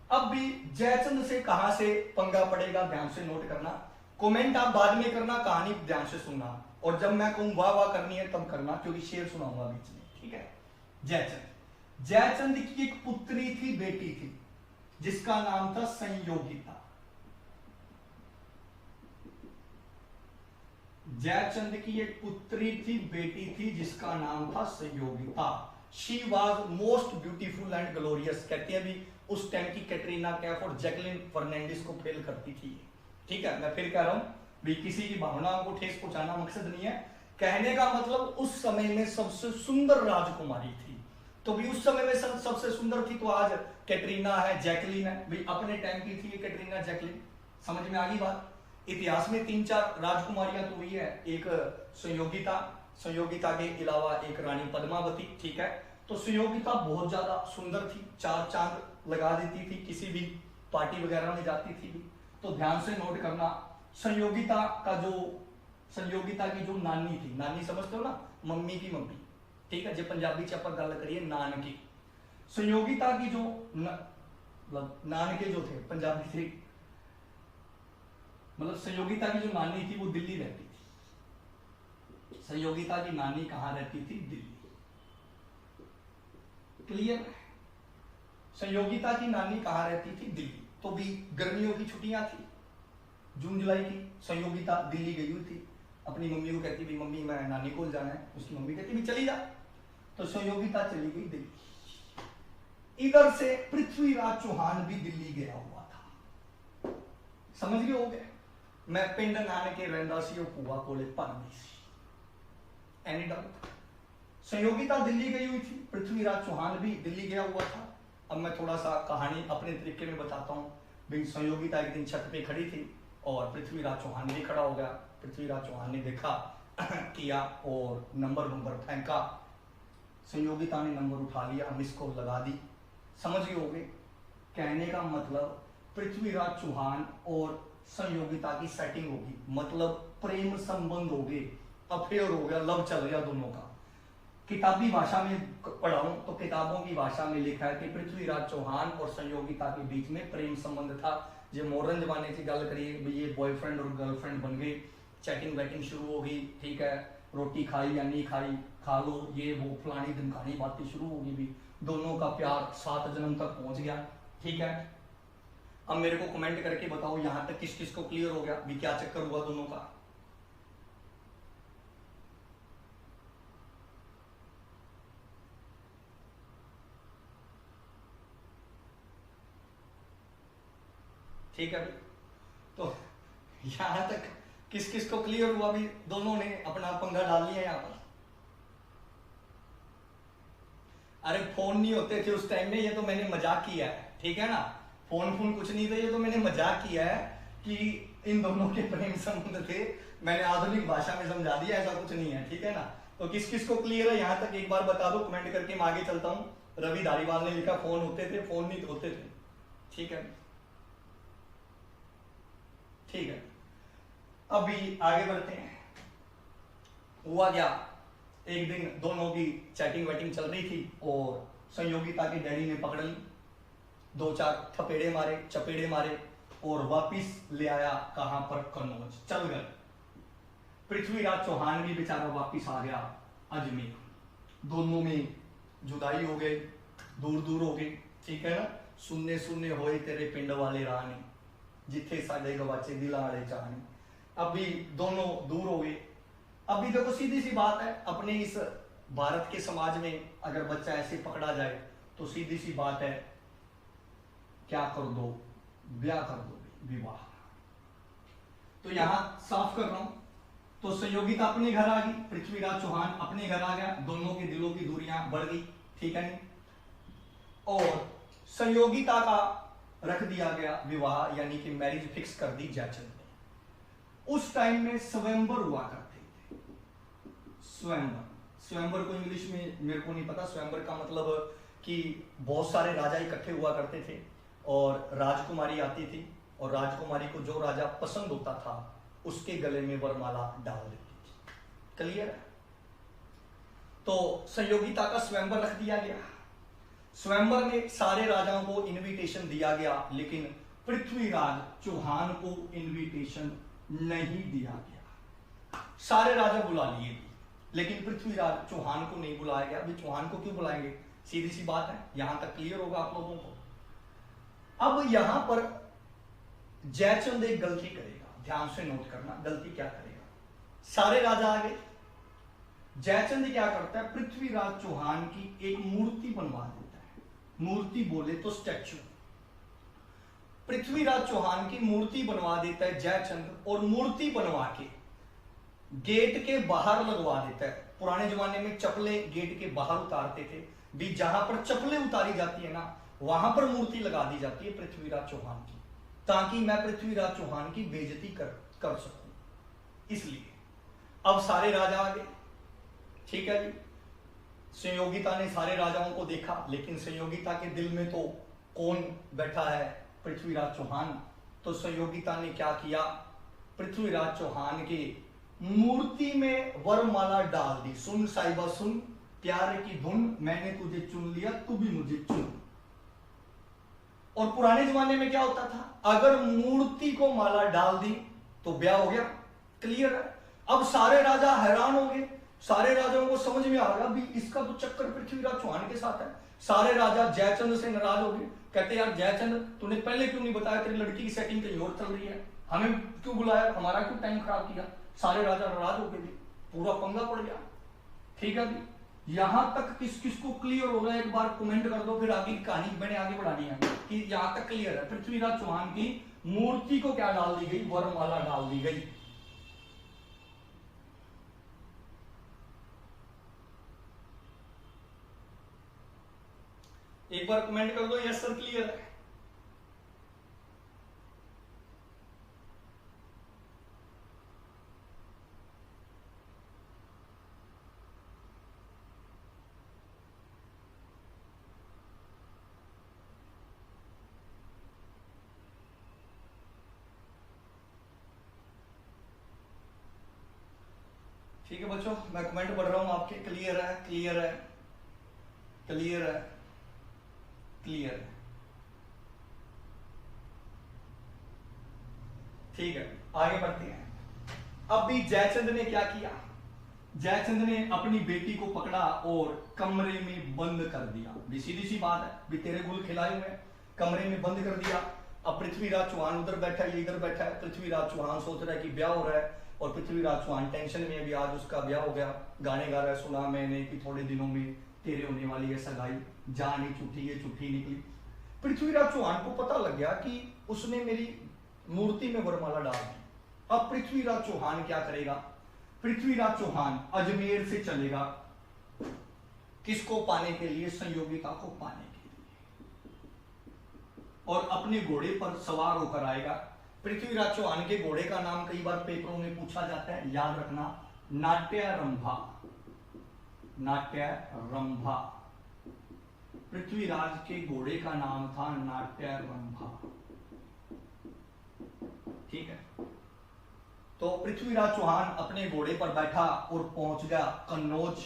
S1: अब भी जयचंद से कहां से पंगा पड़ेगा, ध्यान से नोट करना। कमेंट आप बाद में करना, कहानी ध्यान से सुनना, और जब मैं कहूं वाह वाह करनी है तब करना, क्योंकि शेर सुनाऊंगा बीच में, ठीक है। जयचंद की एक पुत्री थी, बेटी थी, जिसका नाम था संयोगिता। जयचंद की एक पुत्री थी, बेटी थी, जिसका नाम था Sanyogita. She was most beautiful and glorious. कहते हैं भी उस टाइम की कैटरीना कैफ और जैकलिन फर्नांडिस को फेल करती थी, ठीक है। मैं फिर कह रहा हूं भी किसी की भावनाओं को ठेस पहुंचाना मकसद नहीं है, कहने का मतलब उस समय में सबसे सुंदर राजकुमारी थी। तो भी उस समय में सबसे सुंदर थी, तो आज कैटरीना है, जैकलिन है, भी अपने टाइम की थी कैटरीना जैकलिन। समझ में आ गई बात। इतिहास में 3-4 राजकुमारियां तो हुई है, एक संयोगिता के अलावा एक रानी पद्मावती, ठीक है। तो संयोगिता बहुत ज्यादा सुंदर थी, 4 चांद लगा देती थी, किसी भी पार्टी वगैरह में जाती थी भी। तो ध्यान से नोट करना, संयोगिता की जो नानी थी, नानी समझते हो ना, मम्मी की मम्मी, ठीक है, जो पंजाबी च आप गल करिए नान की। संयोगिता की जो नानके जो थे पंजाबी थे, मतलब संयोगिता की जो नानी थी वो दिल्ली रहती थी। संयोगिता की नानी कहां रहती थी? दिल्ली। क्लियर? संयोगिता की नानी कहां रहती थी? दिल्ली। तो भी गर्मियों की छुट्टियां थी, जून जुलाई की, संयोगिता दिल्ली गई हुई थी। अपनी मम्मी को कहती, भाई मम्मी मैं नानी को जाना है। उसकी मम्मी कहती, भाई चली जा। तो संयोगिता चली गई दिल्ली। इधर से पृथ्वीराज चौहान भी दिल्ली गया हुआ था। समझ गए हो गए? मैं पिंड नानके रहिंदा सी, ओ भूआ कोले पढ़दी सी। Any doubt? संयोगिता दिल्ली गई हुई थी, पृथ्वीराज चौहान भी दिल्ली गया हुआ था। अब मैं थोड़ा सा कहानी अपने तरीके में बताता हूँ। भाई संयोगिता एक दिन छत पे खड़ी थी और पृथ्वीराज चौहान भी खड़ा हो गया। पृथ्वीराज चौहान ने देखा किया और नंबर फेंका। संयोगिता ने नंबर उठा लिया, मिस कॉल लगा दी। समझ गए होगे? कहने का मतलब पृथ्वीराज चौहान और संयोगिता की सेटिंग होगी, मतलब प्रेम संबंध हो गए, अफेयर हो गया, लव चल गया दोनों का। किताबी भाषा में पढ़ाऊं तो किताबों की भाषा में लिखा है कि पृथ्वीराज चौहान और संयोगिता के बीच में प्रेम संबंध था। जो मॉडर्न जमाने की गल करिए, ये बॉयफ्रेंड और गर्लफ्रेंड बन गए, चैटिंग वैटिंग शुरू हो गई, ठीक है, रोटी खाई या नहीं खाई, खा लो, ये वो फलानी धमकानी बातें शुरू होगी, भी दोनों का प्यार 7 जन्म तक पहुंच गया, ठीक है। अब मेरे को कमेंट करके बताओ यहां तक किस किस को क्लियर हो गया भी क्या चक्कर हुआ दोनों का। ठीक है, तो यहां तक किस किस को क्लियर हुआ? भी दोनों ने अपना पंगा डाल लिया यहां पर। अरे फोन नहीं होते थे उस टाइम में, ये तो मैंने मजाक किया है, ठीक है ना, फोन कुछ नहीं थे, ये तो मैंने मजाक किया है कि इन दोनों के प्रेम संबंध थे, मैंने आधुनिक भाषा में समझा दिया, ऐसा कुछ नहीं है, ठीक है ना। तो किस किस को क्लियर है यहां तक एक बार बता दो कमेंट करके, मैं आगे चलता हूं। रवि धारीवाल ने लिखा फोन होते थे, फोन नहीं होते थे, ठीक है, ठीक है। अभी आगे बढ़ते हैं। हुआ क्या, एक दिन दोनों की चैटिंग वैटिंग चल रही थी और संयोगिता के डैडी ने पकड़ ली, 2-4 थपेड़े मारे, चपेड़े मारे और वापिस ले आया कहां पर, कन्नौज चल गए। पृथ्वीराज चौहान भी बेचारा वापिस आ गया अजमेर, दोनों में जुदाई हो गई, दूर दूर हो गई, ठीक है ना। सुनने सुनने होए तेरे पिंड वाले रानी, जिथे साडे गवाचे दिल आड़े चाहनी। अभी दोनों दूर हो गए। अभी देखो सीधी सी बात है, अपने इस भारत के समाज में अगर बच्चा ऐसे पकड़ा जाए तो सीधी सी बात है, क्या कर दो, ब्याह कर दो, विवाह। तो यहां साफ कर रहा हूं, तो संयोगिता अपने घर आ गई, पृथ्वीराज चौहान अपने घर आ गया, दोनों के दिलों की दूरियां बढ़ गई, ठीक है नहीं। और संयोगिता का रख दिया गया विवाह, यानी कि मैरिज फिक्स कर दी जयचंद ने। उस टाइम में स्वयंवर हुआ करते थे, स्वयंवर। स्वयंवर को इंग्लिश में मेरे को नहीं पता, स्वयंवर का मतलब कि बहुत सारे राजा इकट्ठे हुआ करते थे और राजकुमारी आती थी और राजकुमारी को जो राजा पसंद होता था उसके गले में वरमाला डाल देती थी, क्लियर है। तो संयोगिता का स्वयंवर रख दिया गया। स्वयंवर में सारे राजाओं को इनविटेशन दिया गया, लेकिन पृथ्वीराज चौहान को इनविटेशन नहीं दिया गया। सारे राजा बुला लिए लेकिन पृथ्वीराज चौहान को नहीं बुलाया गया। अभी चौहान को क्यों बुलाएंगे, सीधी सी बात है, यहां तक क्लियर होगा आप लोगों को। अब यहां पर जयचंद एक गलती करेगा, ध्यान से नोट करना, गलती क्या करेगा। सारे राजा आ गए, जयचंद क्या करता है, पृथ्वीराज चौहान की एक मूर्ति बनवा देता है। मूर्ति बोले तो स्टैचू। पृथ्वीराज चौहान की मूर्ति बनवा देता है जयचंद, और मूर्ति बनवा के गेट के बाहर लगवा देता है। पुराने जमाने में चप्पलें गेट के बाहर उतारते थे, भी जहां पर चप्पलें उतारी जाती है ना, वहां पर मूर्ति लगा दी जाती है पृथ्वीराज चौहान की, ताकि मैं पृथ्वीराज चौहान की बेइज्जती कर सकूं। इसलिए अब सारे राजा आ गए, ठीक है जी। संयोगिता ने सारे राजाओं को देखा, लेकिन संयोगिता के दिल में तो कौन बैठा है, पृथ्वीराज चौहान। तो संयोगिता ने क्या किया, पृथ्वीराज चौहान के मूर्ति में वरमाला डाल दी। सुन साहिबा सुन, प्यार की धुन, मैंने तुझे चुन लिया, तू भी मुझे चुन। और पुराने जमाने में क्या होता था, अगर मूर्ति को माला डाल दी तो ब्याह हो गया, क्लियर है। अब सारे राजा हैरान हो गए, सारे राजाओं को समझ में आ गया भी इसका तो चक्कर पृथ्वीराज चौहान के साथ है। सारे राजा जयचंद से नाराज हो गए, कहते यार जयचंद तूने पहले क्यों नहीं बताया, तेरी लड़की की सेटिंग कहीं और चल रही है, हमें क्यों बुलाया, हमारा क्यों टाइम खराब किया। सारे राजा नाराज हो गए, पूरा पंगा पड़ गया, ठीक है जी। यहां तक किस किस को क्लियर हो रहा है, एक बार कमेंट कर दो, फिर आगे कहानी मैंने आगे बढ़ानी है कि यहां तक क्लियर है। पृथ्वीराज चौहान की मूर्ति को क्या डाल दी गई, वरमाला डाल दी गई। एक बार कमेंट कर दो यस सर क्लियर है। ठीक है बच्चों, मैं कमेंट पढ़ रहा हूं आपके, क्लियर है, क्लियर है, क्लियर है, क्लियर है, ठीक है। आगे बढ़ते हैं। अब भी जयचंद ने क्या किया, जयचंद ने अपनी बेटी को पकड़ा और कमरे में बंद कर दिया। भी सीधी सी बात है, भी तेरे गुल खिलाए हुए, कमरे में बंद कर दिया। अब पृथ्वीराज चौहान उधर बैठा है, ये इधर बैठा है। पृथ्वीराज चौहान सोच रहा है कि ब्याह हो रहा है, और पृथ्वीराज चौहान टेंशन में, अभी आज उसका ब्याह हो गया, गाने गा रहा है, सुना मैंने कि थोड़े दिनों में तेरे होने वाली है सगाई, जानी चिट्ठी, ये चिट्ठी निकली। पृथ्वीराज चौहान को पता लग गया कि उसने मेरी मूर्ति में वरमाला डाल दी। अब पृथ्वीराज चौहान क्या करेगा? पृथ्वीराज चौहान अजमेर से चलेगा, किसको पाने के लिए? संयोगिता को पाने के लिए, और अपने घोड़े पर सवार होकर आएगा। पृथ्वीराज चौहान के घोड़े का नाम कई बार पेपरों में पूछा जाता है, याद रखना, नाट्यरंभा। नाट्यरंभा, पृथ्वीराज के घोड़े का नाम था नाट्यरंभा। ठीक है, तो पृथ्वीराज चौहान अपने घोड़े पर बैठा और पहुंच गया कन्नौज।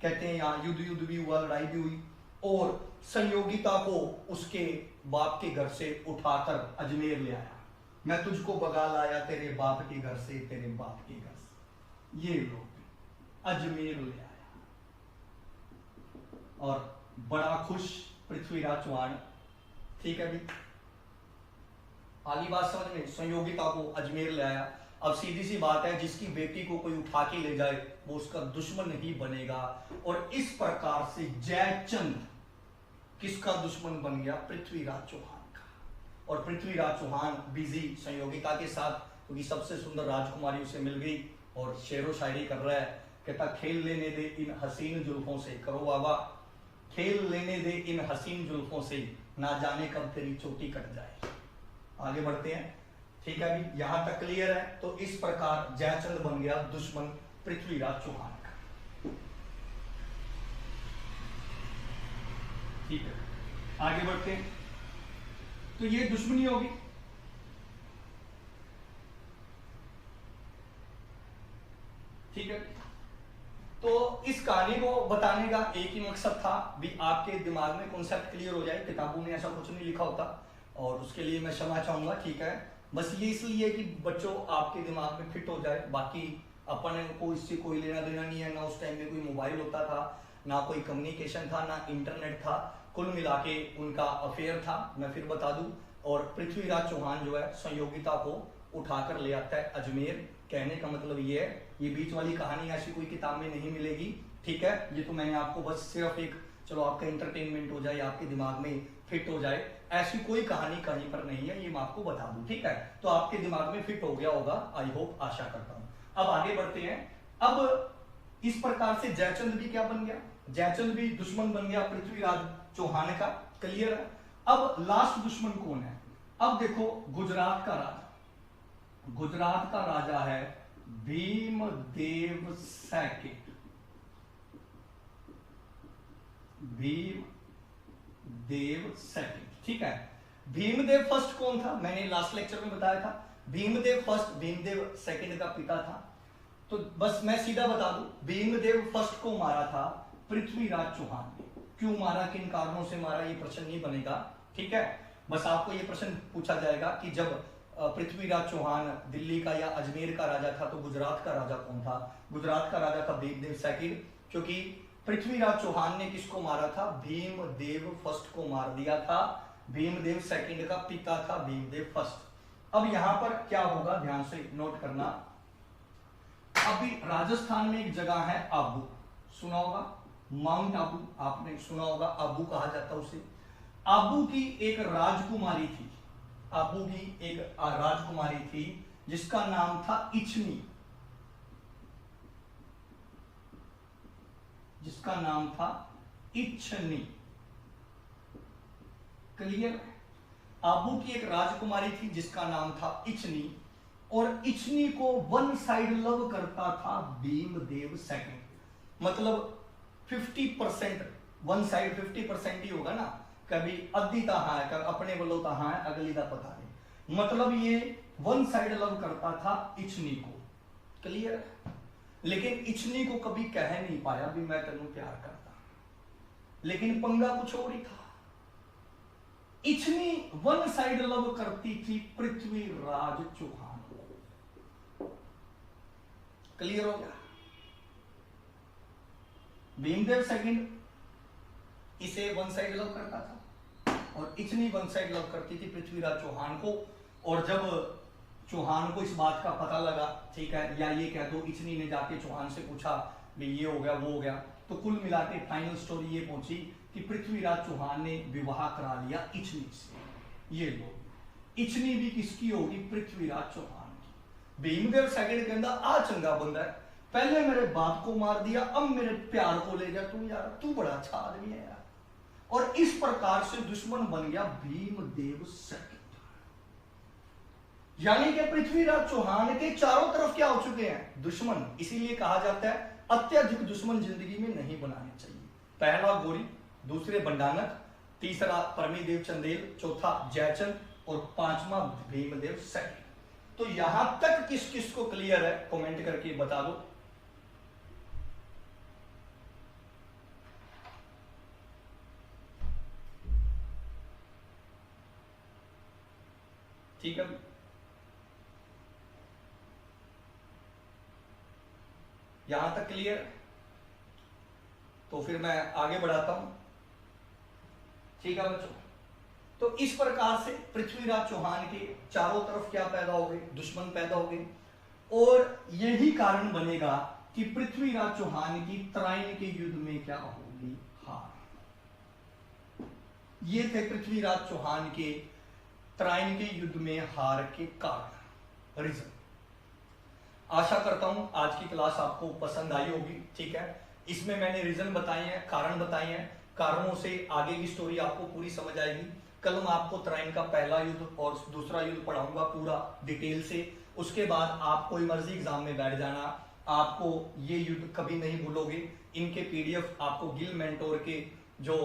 S1: कहते हैं यहाँ युद्ध भी हुआ, लड़ाई भी हुई, और संयोगिता को उसके बाप के घर से उठाकर अजमेर ले आया। मैं तुझको बगा लाया तेरे बाप के घर से, तेरे बाप के घर से, ये लोग अजमेर ले आया। और बड़ा खुश पृथ्वीराज चौहान। ठीक है भी, आगे बात समझ में? संयोगिता को अजमेर ले आया। अब सीधी सी बात है, जिसकी बेटी को कोई उठा के ले जाए वो उसका दुश्मन ही बनेगा। और इस प्रकार से जयचंद किसका दुश्मन बन गया? पृथ्वीराज चौहान का। और पृथ्वीराज चौहान बिजी संयोगिता के साथ, क्योंकि सबसे सुंदर राजकुमारी उसे मिल गई, और शेरो शायरी कर रहा है। कहता, खेल लेने दे इन हसीन जुल्फों से, करो बाबा, खेल लेने दे इन हसीन जुल्फों से, ना जाने कब तेरी चोटी कट जाए। आगे बढ़ते हैं। ठीक है भी, यहां तक क्लियर है? तो इस प्रकार जयचंद बन गया दुश्मन पृथ्वीराज चौहान का। ठीक है, आगे बढ़ते हैं। तो ये दुश्मनी होगी। ठीक है, तो इस कहानी को बताने का एक ही मकसद था भी, आपके दिमाग में कॉन्सेप्ट क्लियर हो जाए। किताबों में ऐसा कुछ नहीं लिखा होता, और उसके लिए मैं क्षमा चाहूंगा। ठीक है, बस ये इसलिए कि बच्चों आपके दिमाग में फिट हो जाए। बाकी अपन को इससे कोई लेना देना नहीं है। ना उस टाइम में कोई मोबाइल होता था, ना कोई कम्युनिकेशन था, ना इंटरनेट था। कुल मिला के उनका अफेयर था, मैं फिर बता दूं। और पृथ्वीराज चौहान जो है संयोगिता को उठाकर ले आता है अजमेर। कहने का मतलब ये है, ये बीच वाली कहानी ऐसी कोई किताब में नहीं मिलेगी। ठीक है, ये तो मैंने आपको बस सिर्फ एक, चलो आपका इंटरटेनमेंट हो जाए, आपके दिमाग में फिट हो जाए, ऐसी कोई कहानी कहीं पर नहीं है, ये मैं आपको बता दूं। ठीक है, तो आपके दिमाग में फिट हो गया होगा, आई होप, आशा करता हूं। अब आगे बढ़ते हैं। अब इस प्रकार से जयचंद भी क्या बन गया? जयचंद भी दुश्मन बन गया पृथ्वीराज चौहान का। क्लियर है? अब लास्ट दुश्मन कौन है? अब देखो, गुजरात का राजा, गुजरात का राजा है भीमदेव सेकंड। भीमदेव सेकंड। ठीक है, भीमदेव फर्स्ट कौन था? मैंने लास्ट लेक्चर में बताया था। भीमदेव फर्स्ट भीमदेव सेकंड का पिता था। तो बस मैं सीधा बता दूं, भीमदेव फर्स्ट को मारा था पृथ्वीराज चौहान ने। क्यों मारा, किन कारणों से मारा, ये प्रश्न नहीं बनेगा। ठीक है, बस आपको ये प्रश्न पूछा जाएगा कि जब पृथ्वीराज चौहान दिल्ली का या अजमेर का राजा था, तो गुजरात का राजा कौन था? गुजरात का राजा था भीमदेव सेकंड। क्योंकि पृथ्वीराज चौहान ने किसको मारा था? भीमदेव फर्स्ट को मार दिया था। भीमदेव सेकंड का पिता था भीमदेव फर्स्ट। अब यहां पर क्या होगा, ध्यान से नोट करना। अभी राजस्थान में एक जगह है आबू, सुना होगा, माउंट आबू आपने सुना होगा, आबू कहा जाता उसे। आबू की एक राजकुमारी थी, आबू की एक राजकुमारी थी जिसका नाम था इच्छनी, जिसका नाम था इच्छनी। क्लियर? आबू की एक राजकुमारी थी जिसका नाम था इच्छनी, और इच्छनी को वन साइड लव करता था भीमदेव सेकंड। मतलब 50%, वन साइड 50% ही होगा ना, कभी अद्धी तहा है, कभी अपने वालों तहा है, अगली का पता नहीं। मतलब ये वन साइड लव करता था इच्छनी को। क्लियर? लेकिन इच्छनी को कभी कह नहीं पाया भी मैं तेनू प्यार करता, लेकिन पंगा कुछ और ही था। इच्छनी वन साइड लव करती थी पृथ्वीराज चौहान को। क्लियर हो गया? भीमदेव सेकंड इसे वन साइड लव करता था, और इच्छनी वन साइड लव करती थी पृथ्वीराज चौहान को। और जब चौहान को इस बात का पता लगा, ठीक है, या ये कह दो इच्छनी ने जाके चौहान से पूछा भी ये हो गया वो हो गया, तो कुल मिला के फाइनल स्टोरी ये पहुंची कि पृथ्वीराज चौहान ने विवाह करा लिया इच्छनी से। ये लोग इचनी भी किसकी होगी? पृथ्वीराज चौहान की। भीमदेव सेकंड कहता आ चंगा बंदा है, पहले मेरे बाप को मार दिया, अब मेरे प्यार को ले गया, तू यार तू बड़ा अच्छा आदमी है यार। और इस प्रकार से दुश्मन बन गया भीमदेव सेकंड। यानी कि पृथ्वीराज चौहान के चारों तरफ क्या हो चुके हैं? दुश्मन। इसीलिए कहा जाता है अत्यधिक दुश्मन जिंदगी में नहीं बनाने चाहिए। पहला गोरी, दूसरे बंडानक, तीसरा परमीदेव चंदेल, चौथा जयचंद और पांचवा भीमदेव सेकंड। तो यहां तक किस किस को क्लियर है? कमेंट करके बता दो। ठीक है, यहां तक क्लियर? तो फिर मैं आगे बढ़ाता हूं। ठीक है बच्चों, तो इस प्रकार से पृथ्वीराज चौहान के चारों तरफ क्या पैदा हो गए? दुश्मन पैदा हो गए। और यही कारण बनेगा कि पृथ्वीराज चौहान की तराइन के युद्ध में क्या होगी? हार। ये थे पृथ्वीराज चौहान के तराइन के युद्ध में हार के कारण, रीजन। आशा करता हूं आज की क्लास आपको पसंद आई होगी। ठीक है, इसमें मैंने रीजन बताए हैं, कारण बताए हैं, कारणों से आगे की स्टोरी आपको पूरी समझ आएगी। कल मैं आपको तराइन का पहला युद्ध और दूसरा युद्ध पढ़ाऊंगा पूरा डिटेल से। उसके बाद आप कोई मर्जी एग्जाम में बैठ जाना, आपको ये युद्ध कभी नहीं भूलोगे। इनके पीडीएफ आपको गिल मेंटोर के जो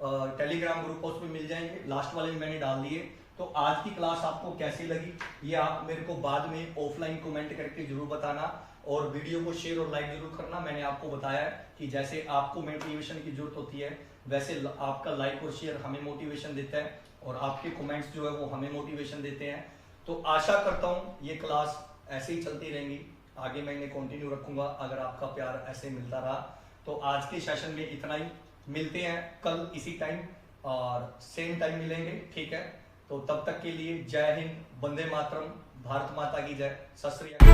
S1: टेलीग्राम ग्रुप है उसमें मिल जाएंगे, लास्ट वाले में मैंने डाल दिए। तो आज की क्लास आपको कैसी लगी ये आप मेरे को बाद में ऑफलाइन कमेंट करके जरूर बताना, और वीडियो को शेयर और लाइक जरूर करना। मैंने आपको बताया है कि जैसे आपको मोटिवेशन की जरूरत होती है, वैसे आपका लाइक और शेयर हमें मोटिवेशन देता है, और आपके कमेंट्स जो है वो हमें मोटिवेशन देते हैं। तो आशा करता हूँ ये क्लास ऐसे ही चलती रहेंगी, आगे मैं इन्हें कंटिन्यू रखूंगा अगर आपका प्यार ऐसे मिलता रहा। तो आज के सेशन में इतना ही, मिलते हैं कल इसी टाइम और सेम टाइम मिलेंगे। ठीक है, तो तब तक के लिए जय हिंद, वंदे मातरम, भारत माता की जय, सत श्री अकाल।